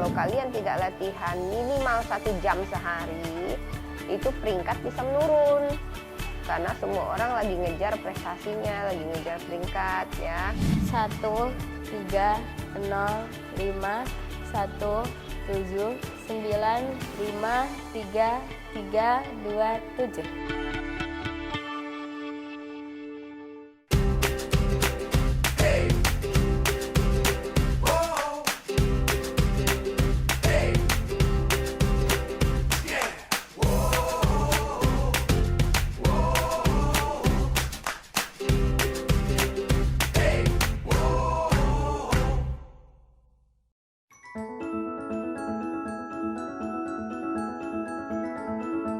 Kalau kalian tidak latihan minimal 1 jam sehari, itu peringkat bisa menurun. Karena semua orang lagi ngejar prestasinya, lagi ngejar peringkat ya. 1, 3, 0, 5, 1, 7, 9, 5, 3, 2, 7.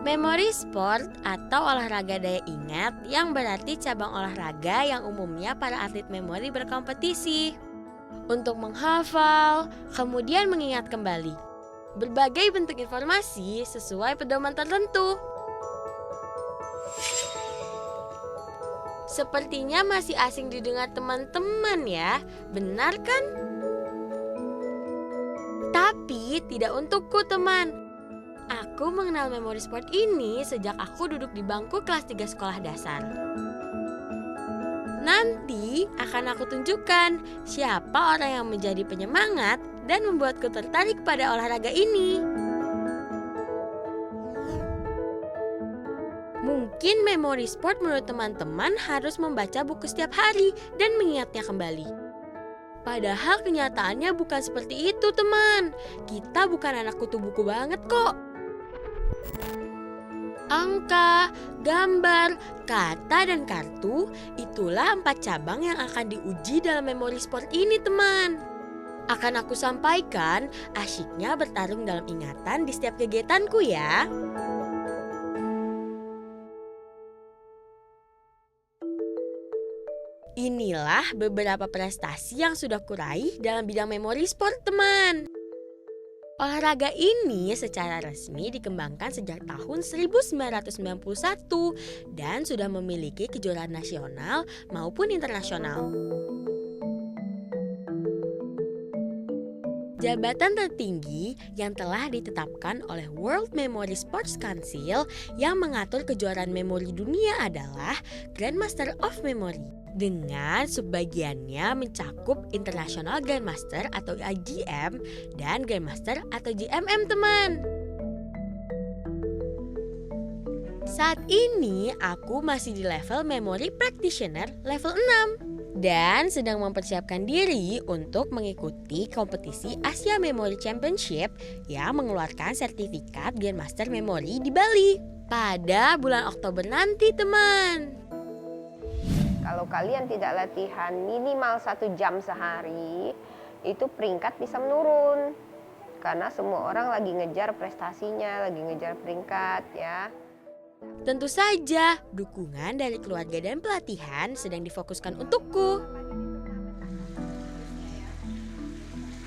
Memori sport atau olahraga daya ingat yang berarti cabang olahraga yang umumnya para atlet memori berkompetisi untuk menghafal, kemudian mengingat kembali berbagai bentuk informasi sesuai pedoman tertentu. Sepertinya masih asing didengar teman-teman ya, benar kan? Tapi tidak untukku teman. Aku mengenal memori sport ini sejak aku duduk di bangku kelas 3 sekolah dasar. Nanti akan aku tunjukkan siapa orang yang menjadi penyemangat dan membuatku tertarik pada olahraga ini. Mungkin memori sport menurut teman-teman harus membaca buku setiap hari dan mengingatnya kembali. Padahal kenyataannya bukan seperti itu teman. Kita bukan anak kutu buku banget kok. Angka, gambar, kata, dan kartu, itulah 4 cabang yang akan diuji dalam memori sport ini teman. Akan aku sampaikan asyiknya bertarung dalam ingatan di setiap kegiatanku ya. Inilah beberapa prestasi yang sudah kuraih dalam bidang memori sport teman. Olahraga ini secara resmi dikembangkan sejak tahun 1991 dan sudah memiliki kejuaraan nasional maupun internasional. Jabatan tertinggi yang telah ditetapkan oleh World Memory Sports Council yang mengatur kejuaraan memori dunia adalah Grandmaster of Memory. Dengan subbagiannya mencakup International Grandmaster atau IGM dan Grandmaster atau GMM teman. Saat ini aku masih di level Memory Practitioner level 6 dan sedang mempersiapkan diri untuk mengikuti kompetisi Asia Memory Championship yang mengeluarkan sertifikat Grandmaster Memory di Bali pada bulan Oktober nanti teman. Kalau kalian tidak latihan minimal 1 jam sehari, itu peringkat bisa menurun. Karena semua orang lagi ngejar prestasinya, lagi ngejar peringkat ya. Tentu saja, dukungan dari keluarga dan pelatihan sedang difokuskan untukku.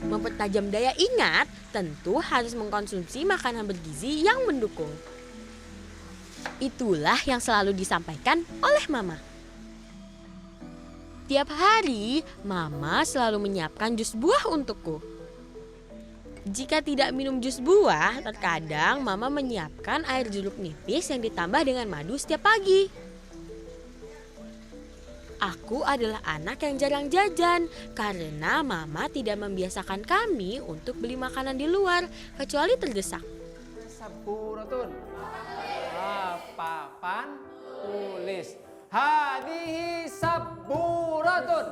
Mempertajam daya ingat, tentu harus mengkonsumsi makanan bergizi yang mendukung. Itulah yang selalu disampaikan oleh Mama. Tiap hari, Mama selalu menyiapkan jus buah untukku. Jika tidak minum jus buah, terkadang Mama menyiapkan air jeruk nipis yang ditambah dengan madu setiap pagi. Aku adalah anak yang jarang jajan karena Mama tidak membiasakan kami untuk beli makanan di luar kecuali terdesak. Saburatun. Papan tulis. Hadihi saburatun.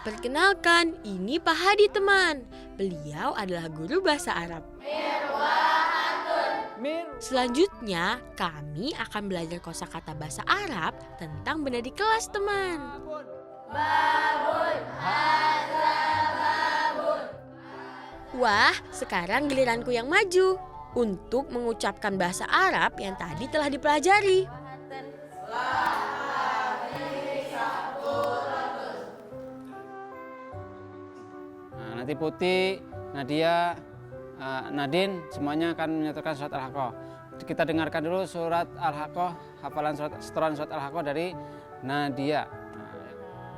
Perkenalkan, ini Pak Hadi teman. Beliau adalah guru bahasa Arab. Selanjutnya, kami akan belajar kosakata bahasa Arab tentang benda di kelas teman. Wah, sekarang giliranku yang maju untuk mengucapkan bahasa Arab yang tadi telah dipelajari. Nanti Putih, Nadia, Nadine semuanya akan menyatakan surat Al-Haqqah. Kita dengarkan dulu surat Al-Haqqah, hafalan setoran surat Al-Haqqah dari Nadia.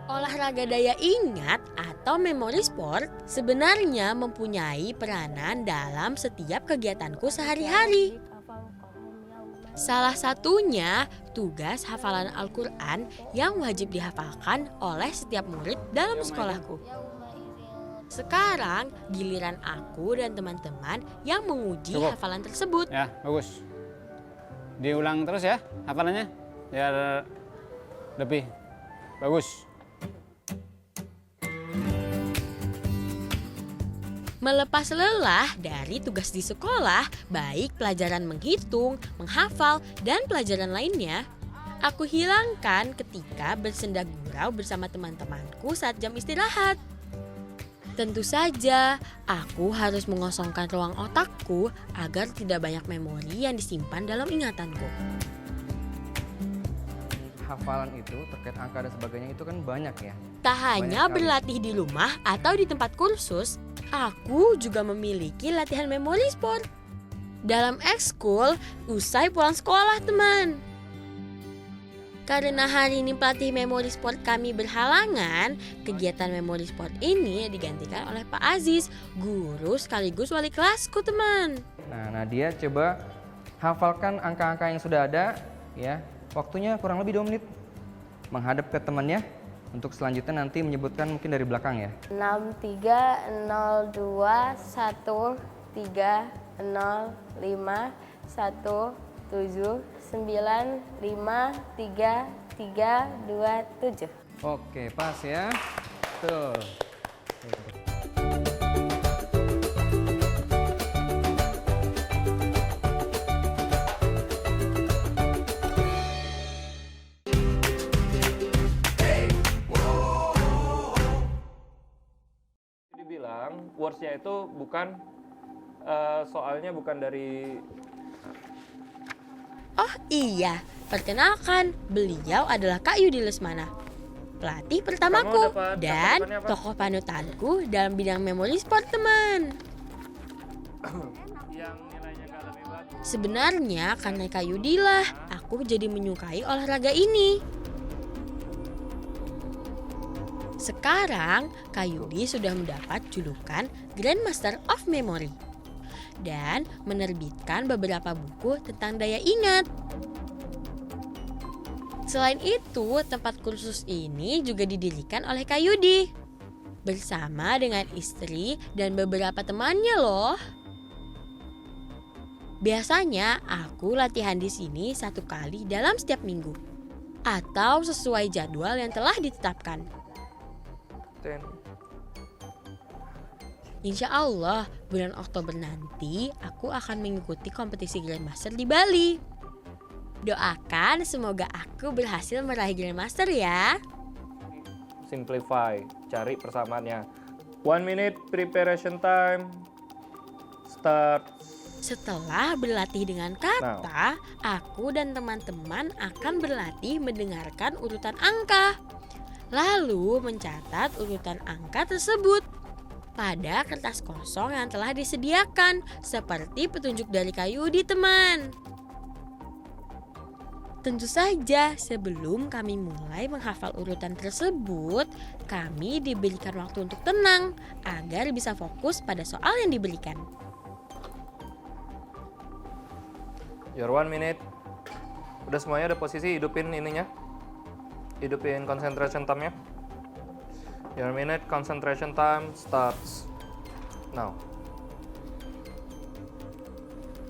Olahraga daya ingat atau memory sport sebenarnya mempunyai peranan dalam setiap kegiatanku sehari-hari. Salah satunya tugas hafalan Al-Quran yang wajib dihafalkan oleh setiap murid dalam sekolahku. Sekarang giliran aku dan teman-teman yang menguji Cukup. hafalan tersebut. Ya, bagus. Diulang terus ya hafalannya, biar lebih bagus. Melepas lelah dari tugas di sekolah, baik pelajaran menghitung, menghafal, dan pelajaran lainnya, aku hilangkan ketika bersenda gurau bersama teman-temanku saat jam istirahat. Tentu saja, aku harus mengosongkan ruang otakku agar tidak banyak memori yang disimpan dalam ingatanku. Hafalan itu terkait angka dan sebagainya itu kan banyak ya. Tak hanya sekali. berlatih di rumah atau di tempat kursus, aku juga memiliki latihan memory sport. Dalam ekskul, usai pulang sekolah teman. Karena hari ini pelatih memory sport kami berhalangan, kegiatan memory sport ini digantikan oleh Pak Aziz, guru sekaligus wali kelasku teman. Nah, Nadia coba hafalkan angka-angka yang sudah ada ya. Waktunya kurang lebih 2 menit. Menghadap ke temannya untuk selanjutnya nanti menyebutkan mungkin dari belakang ya. 63021305353327. Oke, pas ya. Tuh. Dibilang words-nya itu bukan soalnya bukan dari. Oh iya, perkenalkan, beliau adalah Kak Yudi Lesmana, pelatih pertamaku Kamu dapat dan jawabannya apa? tokoh panutanku dalam bidang memory sport teman. Yang nilainya nggak lebih bagus. Sebenarnya karena Kak Yudi lah aku jadi menyukai olahraga ini. Sekarang Kak Yudi sudah mendapat julukan Grandmaster of Memory dan menerbitkan beberapa buku tentang daya ingat. Selain itu, tempat kursus ini juga didirikan oleh Kak Yudi bersama dengan istri dan beberapa temannya loh. Biasanya aku latihan di sini 1 kali dalam setiap minggu atau sesuai jadwal yang telah ditetapkan. Insya Allah bulan Oktober nanti aku akan mengikuti kompetisi Grandmaster di Bali. Doakan semoga aku berhasil meraih Grandmaster ya. Simplify, cari persamaannya. 1 minute preparation time. Start. Setelah berlatih dengan kata, aku dan teman-teman akan berlatih mendengarkan urutan angka. Lalu mencatat urutan angka tersebut pada kertas kosong yang telah disediakan seperti petunjuk dari Kak Yudi teman. Tentu saja sebelum kami mulai menghafal urutan tersebut, kami diberikan waktu untuk tenang agar bisa fokus pada soal yang diberikan. Your 1 minute. Udah semuanya, ada posisi, hidupin ininya. Hidupin concentration time-nya. Your minute concentration time starts now.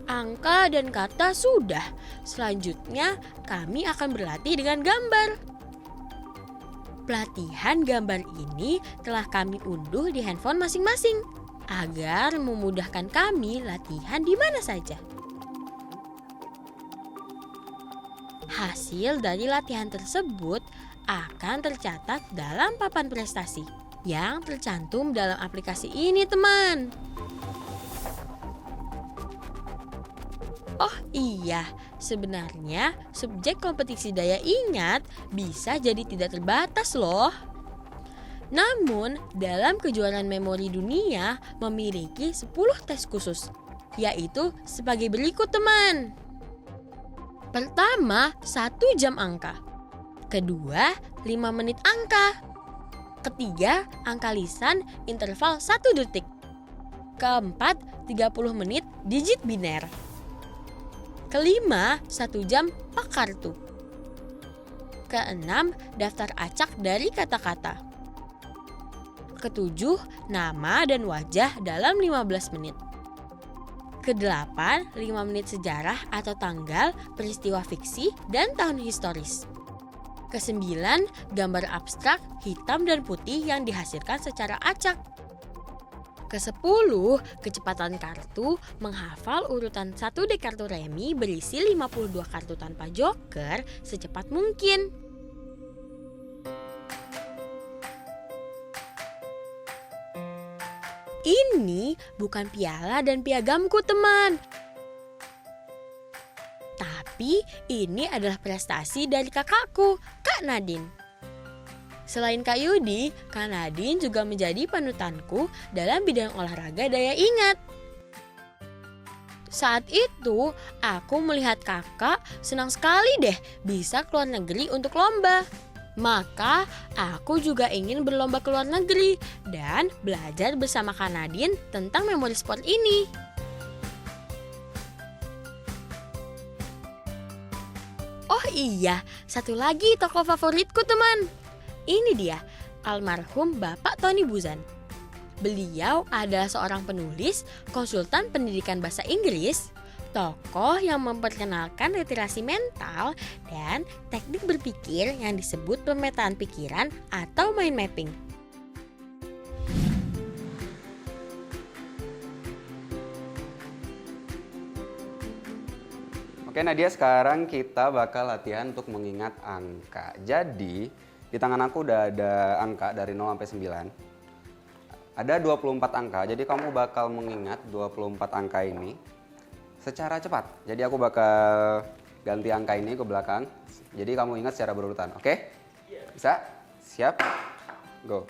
Angka dan kata sudah. Selanjutnya kami akan berlatih dengan gambar. Pelatihan gambar ini telah kami unduh di handphone masing-masing agar memudahkan kami latihan di mana saja. Hasil dari latihan tersebut akan tercatat dalam papan prestasi yang tercantum dalam aplikasi ini, teman. Oh iya, sebenarnya subjek kompetisi daya ingat bisa jadi tidak terbatas loh. Namun, dalam kejuaraan memori dunia memiliki 10 tes khusus, yaitu sebagai berikut teman. Pertama, 1 jam angka. Kedua, 5 menit angka. Ketiga, angka lisan interval 1 detik. Keempat, 30 menit digit biner. Kelima, 1 jam pak kartu. Keenam, daftar acak dari kata-kata. Ketujuh, nama dan wajah dalam 15 menit. Kedelapan, 5 menit sejarah atau tanggal, peristiwa fiksi, dan tahun historis. Kesembilan, gambar abstrak, hitam dan putih yang dihasilkan secara acak. Kesepuluh, kecepatan kartu, menghafal urutan 1 dek kartu remi berisi 52 kartu tanpa joker secepat mungkin. Ini bukan piala dan piagamku, teman. Tapi ini adalah prestasi dari kakakku, Kak Nadine. Selain Kak Yudi, Kak Nadine juga menjadi panutanku dalam bidang olahraga daya ingat. Saat itu, aku melihat kakak senang sekali deh bisa keluar negeri untuk lomba. Maka, aku juga ingin berlomba ke luar negeri dan belajar bersama Kak Nadine tentang memori sport ini. Oh iya, satu lagi tokoh favoritku, teman. Ini dia, almarhum Bapak Tony Buzan. Beliau adalah seorang penulis, konsultan pendidikan bahasa Inggris, tokoh yang memperkenalkan literasi mental dan teknik berpikir yang disebut pemetaan pikiran atau mind mapping. Oke Nadia, sekarang kita bakal latihan untuk mengingat angka. Jadi, di tangan aku udah ada angka dari 0 sampai 9. Ada 24 angka, jadi kamu bakal mengingat 24 angka ini secara cepat. Jadi aku bakal ganti angka ini ke belakang. Jadi kamu ingat secara berurutan, oke? Bisa? Siap? Go!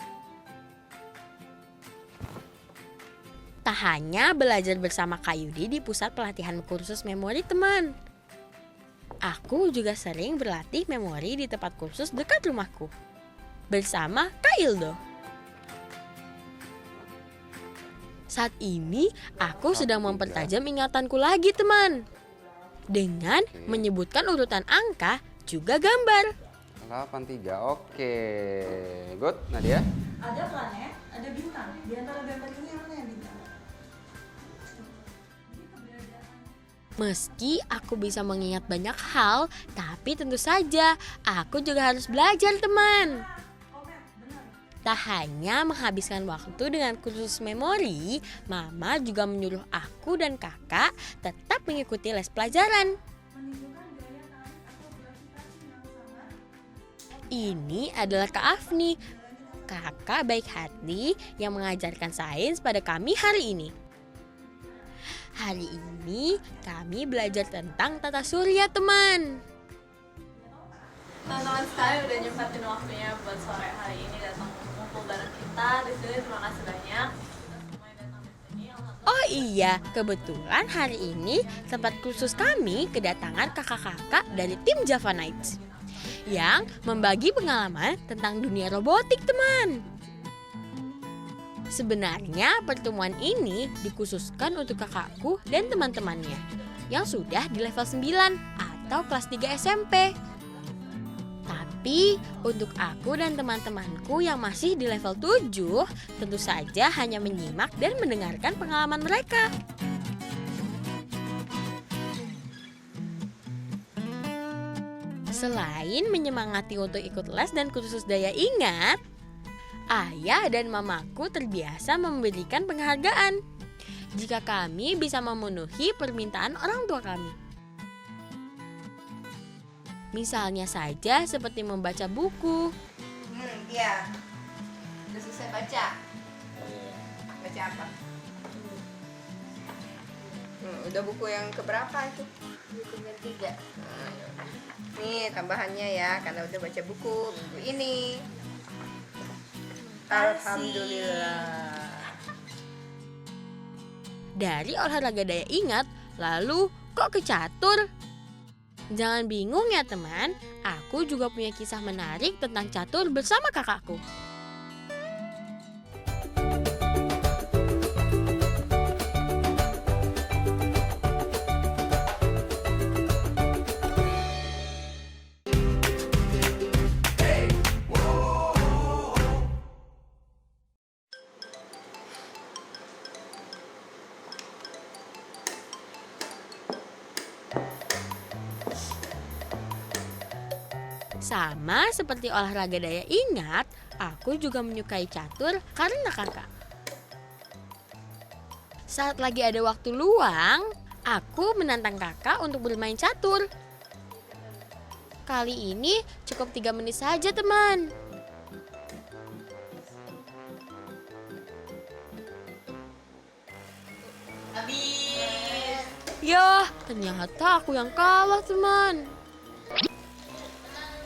Tak hanya belajar bersama Kak Yudi di pusat pelatihan kursus memori, teman. Aku juga sering berlatih memori di tempat kursus dekat rumahku bersama Kak Ildo. Saat ini aku sedang mempertajam ingatanku lagi, teman. Dengan menyebutkan urutan angka juga gambar. 83, oke. Good, Nadia? Ada planet, ada bintang. Di antara gambar ini yang mana yang bintang? Meski aku bisa mengingat banyak hal, tapi tentu saja aku juga harus belajar, teman. Tak hanya menghabiskan waktu dengan kursus memori, Mama juga menyuruh aku dan kakak tetap mengikuti les pelajaran. Ini adalah Kak Afni, kakak baik hati yang mengajarkan sains pada kami hari ini. Hari ini kami belajar tentang tata surya, teman. Teman-teman sekalian udah nyempatin waktunya buat sore hari ini datang ngumpul bareng kita di sini. Terima kasih banyak. Kita semua yang datang di sini. Oh iya, kebetulan hari ini tempat kursus kami kedatangan kakak-kakak dari tim Java Knights yang membagi pengalaman tentang dunia robotik, teman. Sebenarnya pertemuan ini dikhususkan untuk kakakku dan teman-temannya yang sudah di level 9 atau kelas 3 SMP. Tapi untuk aku dan teman-temanku yang masih di level 7, tentu saja hanya menyimak dan mendengarkan pengalaman mereka. Selain menyemangati untuk ikut les dan kursus daya ingat, ayah dan mamaku terbiasa memberikan penghargaan jika kami bisa memenuhi permintaan orang tua kami. Misalnya saja seperti membaca buku. Iya. Udah selesai baca. Baca apa? Udah buku yang keberapa itu? Buku yang 3. Nih tambahannya ya, karena udah baca buku minggu ini. Alhamdulillah. Dari olahraga daya ingat, lalu kok ke catur? Jangan bingung ya teman, aku juga punya kisah menarik tentang catur bersama kakakku. Sama seperti olahraga daya ingat, aku juga menyukai catur karena kakak. Saat lagi ada waktu luang, aku menantang kakak untuk bermain catur. Kali ini cukup 3 menit saja, teman. Yah, ternyata aku yang kalah, teman.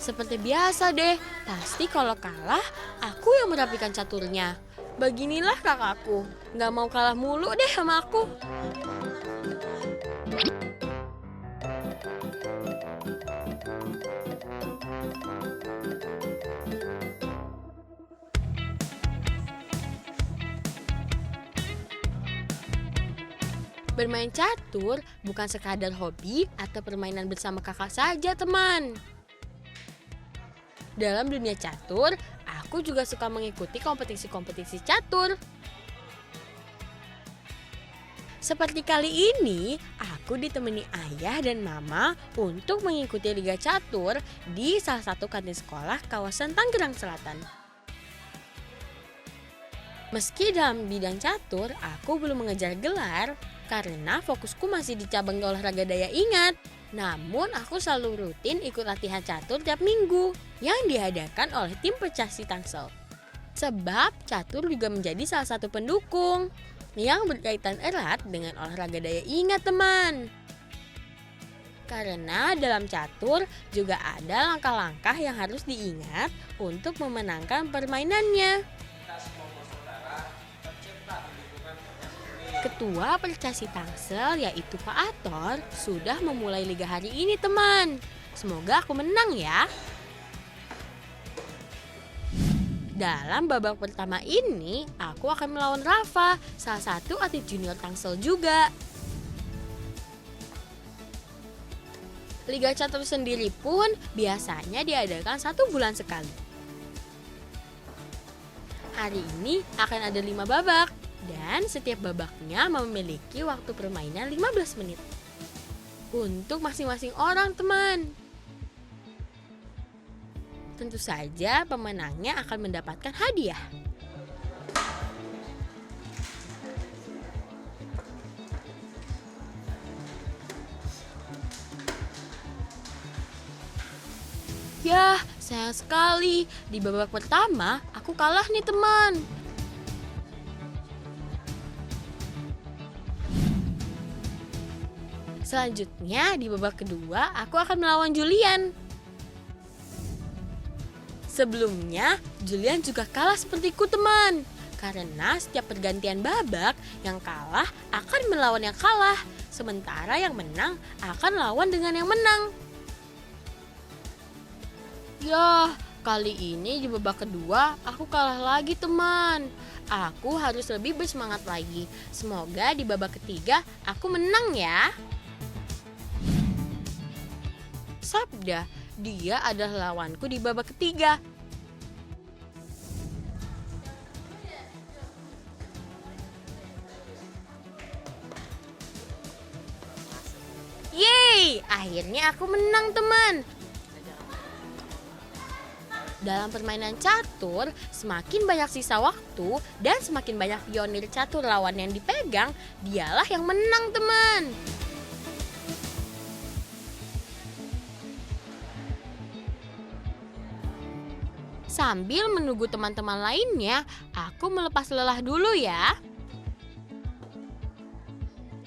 Seperti biasa deh, pasti kalau kalah, aku yang merapikan caturnya. Beginilah kakakku, gak mau kalah mulu deh sama aku. Bermain catur bukan sekadar hobi atau permainan bersama kakak saja, teman. Dalam dunia catur, aku juga suka mengikuti kompetisi-kompetisi catur. Seperti kali ini, aku ditemani ayah dan mama untuk mengikuti liga catur di salah satu kantin sekolah kawasan Tangerang Selatan. Meski dalam bidang catur, aku belum mengejar gelar karena fokusku masih di cabang olahraga daya ingat. Namun aku selalu rutin ikut latihan catur tiap minggu yang diadakan oleh tim Percasi Tangsel. Sebab catur juga menjadi salah satu pendukung yang berkaitan erat dengan olahraga daya ingat, teman. Karena dalam catur juga ada langkah-langkah yang harus diingat untuk memenangkan permainannya. Ketua Percasi Tangsel yaitu Pak Ator sudah memulai liga hari ini, teman. Semoga aku menang ya. Dalam babak pertama ini, aku akan melawan Rafa, salah satu atlet junior Tangsel juga. Liga catur sendiri pun biasanya diadakan 1 bulan sekali. Hari ini akan ada 5 babak. Dan setiap babaknya memiliki waktu permainan 15 menit. Untuk masing-masing orang, teman. Tentu saja pemenangnya akan mendapatkan hadiah. Yah, sayang sekali. Di babak pertama, aku kalah nih, teman. Selanjutnya di babak kedua aku akan melawan Julian. Sebelumnya Julian juga kalah sepertiku, teman. Karena setiap pergantian babak yang kalah akan melawan yang kalah. Sementara yang menang akan lawan dengan yang menang. Yah, kali ini di babak kedua aku kalah lagi, teman. Aku harus lebih bersemangat lagi. Semoga di babak ketiga aku menang ya. Sabda, dia adalah lawanku di babak ketiga. Yeay, akhirnya aku menang, teman. Dalam permainan catur, semakin banyak sisa waktu dan semakin banyak pionir catur lawan yang dipegang, dialah yang menang, teman. Sambil menunggu teman-teman lainnya, aku melepas lelah dulu ya.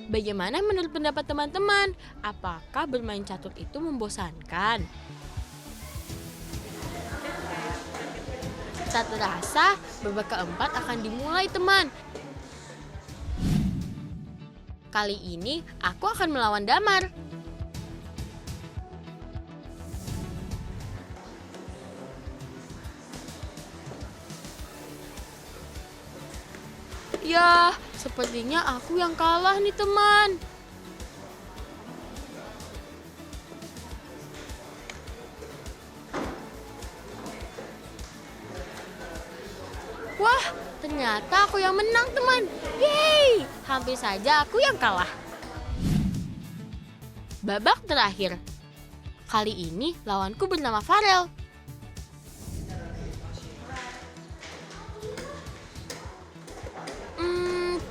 Bagaimana menurut pendapat teman-teman? Apakah bermain catur itu membosankan? Tak terasa, babak keempat akan dimulai, teman. Kali ini aku akan melawan Damar. Yah, sepertinya aku yang kalah nih, teman. Wah, ternyata aku yang menang, teman. Yeay, hampir saja aku yang kalah. Babak terakhir. Kali ini lawanku bernama Farel.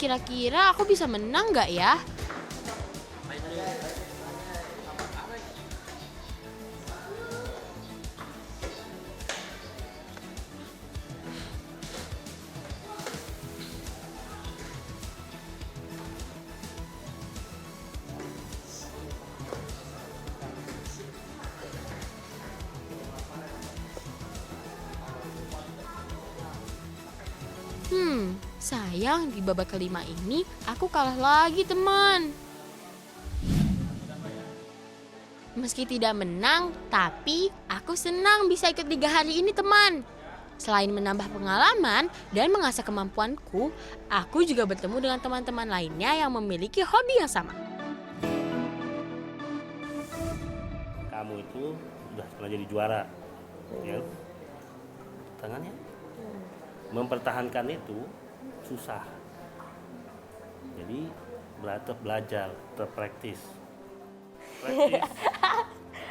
kira-kira aku bisa menang nggak ya? Sayang di babak kelima ini aku kalah lagi teman. Meski tidak menang, tapi aku senang bisa ikut 3 hari ini teman. Selain menambah pengalaman dan mengasah kemampuanku, aku juga bertemu dengan teman-teman lainnya yang memiliki hobi yang sama. Kamu itu sudah pernah jadi juara, ya? Tangannya mempertahankan itu susah. Jadi belajar, praktis.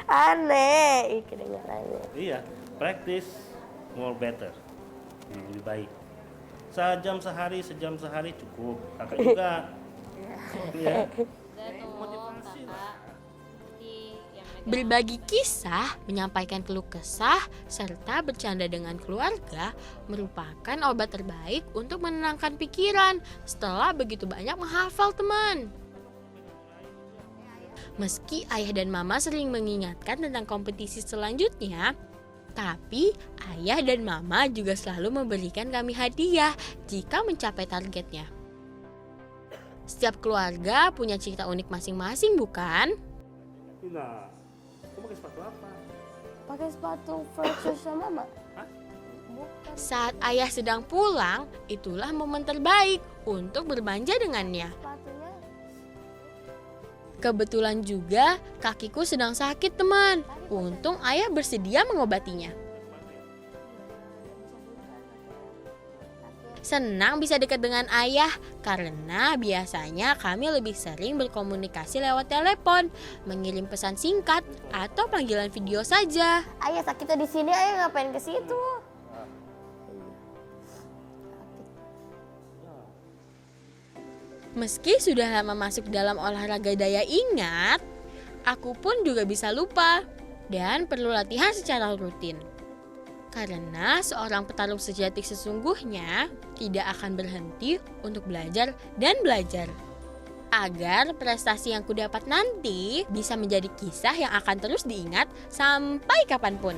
Aneh, kedengarannya. Iya, practice more better. Jadi lebih baik. Sejam sehari cukup. Kakak juga. Ya. Berbagi kisah, menyampaikan keluh kesah, serta bercanda dengan keluarga merupakan obat terbaik untuk menenangkan pikiran setelah begitu banyak menghafal teman. Meski ayah dan mama sering mengingatkan tentang kompetisi selanjutnya, tapi ayah dan mama juga selalu memberikan kami hadiah jika mencapai targetnya. Setiap keluarga punya cerita unik masing-masing, bukan? Nah, kamu pakai sepatu apa? Pakai sepatu Virtus sama Mama. Saat ayah sedang pulang, itulah momen terbaik untuk berbanja dengannya. Kebetulan juga kakiku sedang sakit teman. Untung ayah bersedia mengobatinya. Senang bisa dekat dengan ayah karena biasanya kami lebih sering berkomunikasi lewat telepon, mengirim pesan singkat atau panggilan video saja. Ayah sakitnya di sini, ayah ngapain ke situ? Meski sudah lama masuk dalam olahraga daya ingat, aku pun juga bisa lupa dan perlu latihan secara rutin. Karena seorang petarung sejati sesungguhnya tidak akan berhenti untuk belajar dan belajar. Agar prestasi yang kudapat nanti bisa menjadi kisah yang akan terus diingat sampai kapanpun.